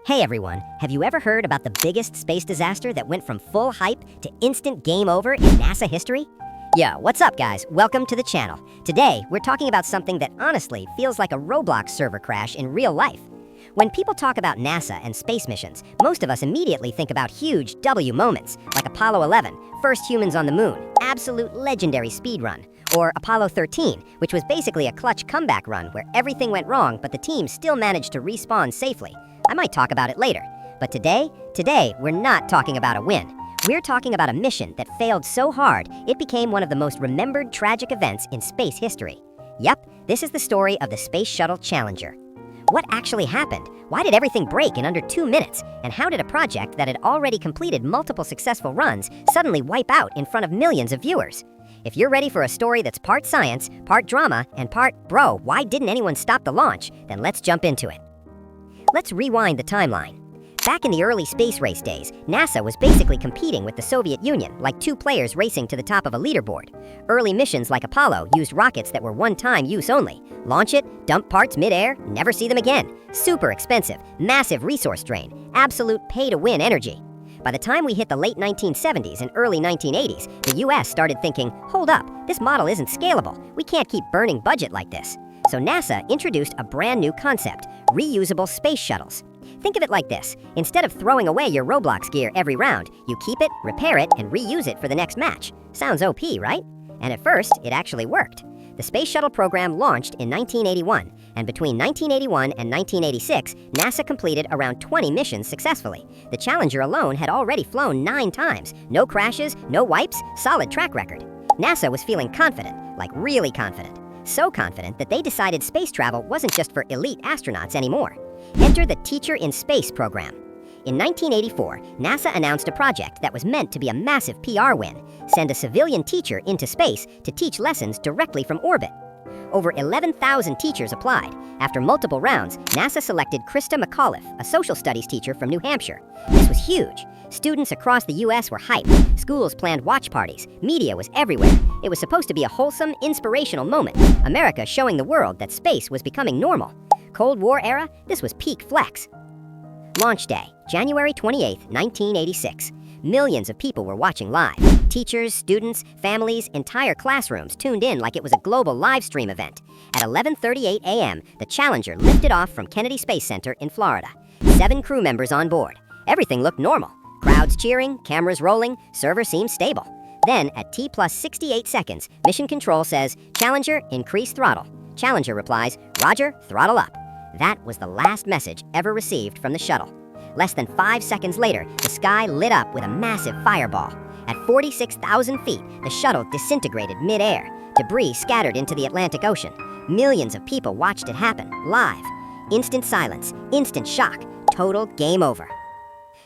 Hey everyone, have you ever heard about the biggest space disaster that went from full hype to instant game over in NASA history? Yo, what's up guys? Welcome to the channel. Today, we're talking about something that honestly feels like a Roblox server crash in real life. When people talk about NASA and space missions, most of us immediately think about huge W moments, like Apollo 11, first humans on the moon, absolute legendary speed run, or Apollo 13, which was basically a clutch comeback run where everything went wrong but the team still managed to respawn safely. I might talk about it later. But today, we're not talking about a win. We're talking about a mission that failed so hard, it became one of the most remembered tragic events in space history. Yup, this is the story of the Space Shuttle Challenger. What actually happened? Why did everything break in under 2 minutes? And how did a project that had already completed multiple successful runs suddenly wipe out in front of millions of viewers? If you're ready for a story that's part science, part drama, and part, bro, why didn't anyone stop the launch? Then let's jump into it. Let's rewind the timeline. Back in the early space race days, NASA was basically competing with the Soviet Union, like two players racing to the top of a leaderboard. Early missions like Apollo used rockets that were one-time use only. Launch it, dump parts mid-air, never see them again. Super expensive, massive resource drain, absolute pay-to-win energy. By the time we hit the late 1970s and early 1980s, the US started thinking, hold up, this model isn't scalable. We can't keep burning budget like this. So NASA introduced a brand new concept, reusable space shuttles. Think of it like this. Instead of throwing away your Roblox gear every round, you keep it, repair it, and reuse it for the next match. Sounds OP, right? And at first, it actually worked. The Space Shuttle program launched in 1981, and between 1981 and 1986, NASA completed around 20 missions successfully. The Challenger alone had already flown 9 times. No crashes, no wipes, solid track record. NASA was feeling confident, like really confident. So confident that they decided space travel wasn't just for elite astronauts anymore. Enter the Teacher in Space program. In 1984, NASA announced a project that was meant to be a massive PR win: send a civilian teacher into space to teach lessons directly from orbit. Over 11,000 teachers applied. After multiple rounds, NASA selected Krista McAuliffe, a social studies teacher from New Hampshire. This was huge. Students across the US were hyped. Schools planned watch parties. Media was everywhere. It was supposed to be a wholesome, inspirational moment. America showing the world that space was becoming normal. Cold War era, this was peak flex. Launch day, January 28, 1986. Millions of people were watching live. Teachers, students, families, entire classrooms tuned in like it was a global live stream event. At 11:38 a.m., the Challenger lifted off from Kennedy Space Center in Florida. 7 crew members on board. Everything looked normal. Crowds cheering, cameras rolling, server seemed stable. Then, at T plus 68 seconds, Mission Control says, "Challenger, increase throttle." Challenger replies, "Roger, throttle up." That was the last message ever received from the shuttle. Less than 5 seconds later, the sky lit up with a massive fireball. At 46,000 feet, the shuttle disintegrated mid-air. Debris scattered into the Atlantic Ocean. Millions of people watched it happen, live. Instant silence, instant shock, total game over.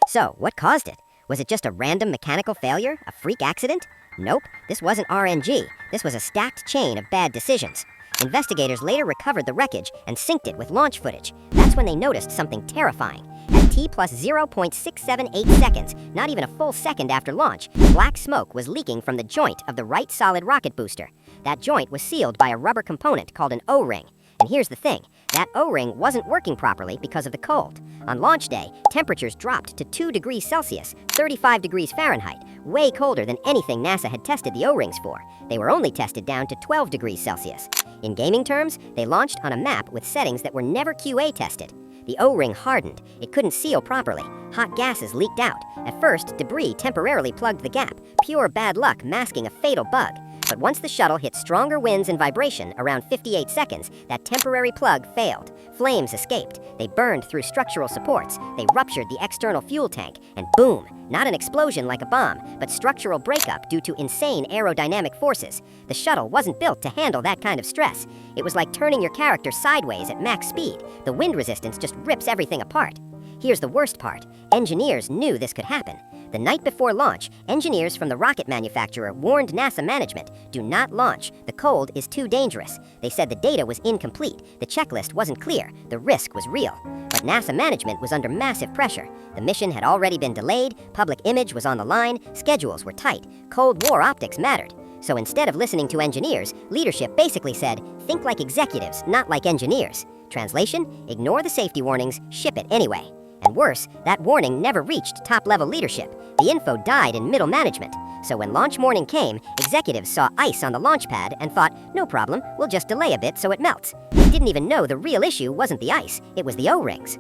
So, what caused it? Was it just a random mechanical failure? A freak accident? Nope, this wasn't RNG. This was a stacked chain of bad decisions. Investigators later recovered the wreckage and synced it with launch footage. That's when they noticed something terrifying. At T plus 0.678 seconds, not even a full second after launch, black smoke was leaking from the joint of the right solid rocket booster. That joint was sealed by a rubber component called an O-ring. And here's the thing, that O-ring wasn't working properly because of the cold. On launch day, temperatures dropped to 2 degrees Celsius, 35 degrees Fahrenheit, way colder than anything NASA had tested the O-rings for. They were only tested down to 12 degrees Celsius. In gaming terms, they launched on a map with settings that were never QA tested. The O-ring hardened. It couldn't seal properly. Hot gases leaked out. At first, debris temporarily plugged the gap, pure bad luck masking a fatal bug. But once the shuttle hit stronger winds and vibration around 58 seconds, that temporary plug failed. Flames escaped. They burned through structural supports. They ruptured the external fuel tank, and boom! Not an explosion like a bomb, but structural breakup due to insane aerodynamic forces. The shuttle wasn't built to handle that kind of stress. It was like turning your character sideways at max speed. The wind resistance just rips everything apart. Here's the worst part. Engineers knew this could happen. The night before launch, engineers from the rocket manufacturer warned NASA management, "Do not launch. The cold is too dangerous." They said the data was incomplete, the checklist wasn't clear, the risk was real. But NASA management was under massive pressure. The mission had already been delayed, public image was on the line, schedules were tight, Cold War optics mattered. So instead of listening to engineers, leadership basically said, "Think like executives, not like engineers." Translation, ignore the safety warnings, ship it anyway. And worse, that warning never reached top-level leadership. The info died in middle management. So when launch morning came, executives saw ice on the launch pad and thought, no problem, we'll just delay a bit so it melts. They didn't even know the real issue wasn't the ice, it was the O-rings.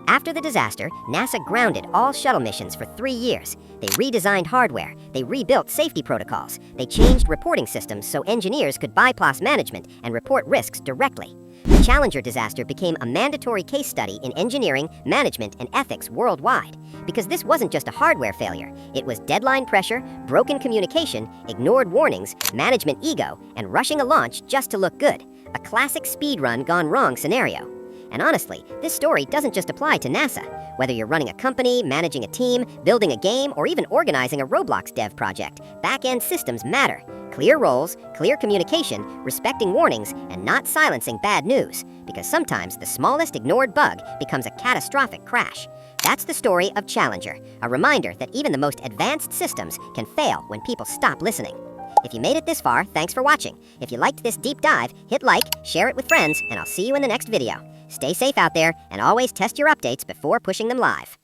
After the disaster, NASA grounded all shuttle missions for 3 years. They redesigned hardware, they rebuilt safety protocols, they changed reporting systems so engineers could bypass management and report risks directly. The Challenger disaster became a mandatory case study in engineering, management, and ethics worldwide. Because this wasn't just a hardware failure, it was deadline pressure, broken communication, ignored warnings, management ego, and rushing a launch just to look good. A classic speed run gone wrong scenario. And honestly, this story doesn't just apply to NASA. Whether you're running a company, managing a team, building a game, or even organizing a Roblox dev project, back-end systems matter. Clear roles, clear communication, respecting warnings, and not silencing bad news. Because sometimes the smallest ignored bug becomes a catastrophic crash. That's the story of Challenger, a reminder that even the most advanced systems can fail when people stop listening. If you made it this far, thanks for watching. If you liked this deep dive, hit like, share it with friends, and I'll see you in the next video. Stay safe out there, and always test your updates before pushing them live.